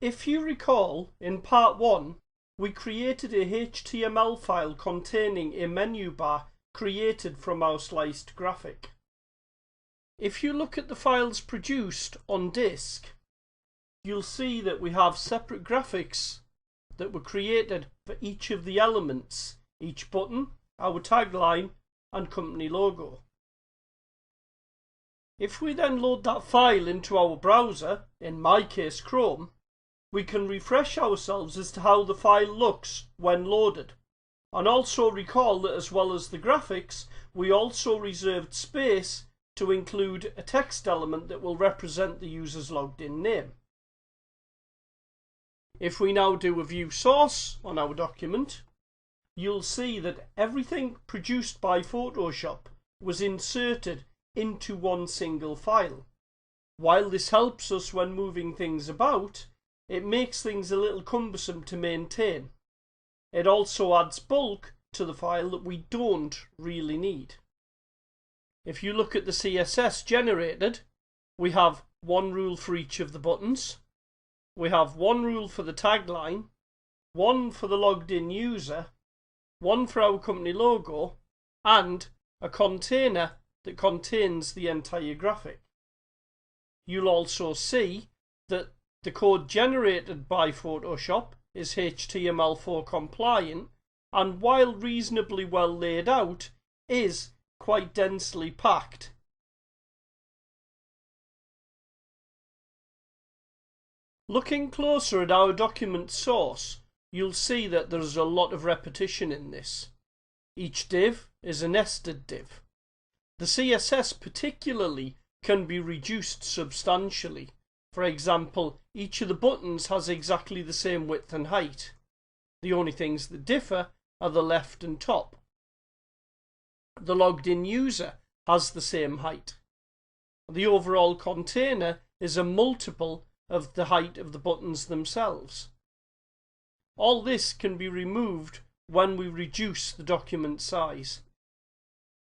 If you recall, in part 1, we created a HTML file containing a menu bar created from our sliced graphic. If you look at the files produced on disk, you'll see that we have separate graphics that were created for each of the elements, each button, our tagline, and company logo. If we then load that file into our browser, in my case Chrome, we can refresh ourselves as to how the file looks when loaded, and also recall that as well as the graphics, we also reserved space to include a text element that will represent the user's logged in name. If we now do a view source on our document, you'll see that everything produced by Photoshop was inserted into one single file. While this helps us when moving things about, it makes things a little cumbersome to maintain. It also adds bulk to the file that we don't really need. If you look at the CSS generated, we have one rule for each of the buttons. We have one rule for the tagline, one for the logged in user, one for our company logo, and a container that contains the entire graphic. You'll also see that the code generated by Photoshop is HTML4 compliant, and while reasonably well laid out, is quite densely packed. Looking closer at our document source, you'll see that there's a lot of repetition in this. Each div is a nested div. The CSS particularly can be reduced substantially. For example, each of the buttons has exactly the same width and height. The only things that differ are the left and top. The logged in user has the same height. The overall container is a multiple of the height of the buttons themselves. All this can be removed when we reduce the document size.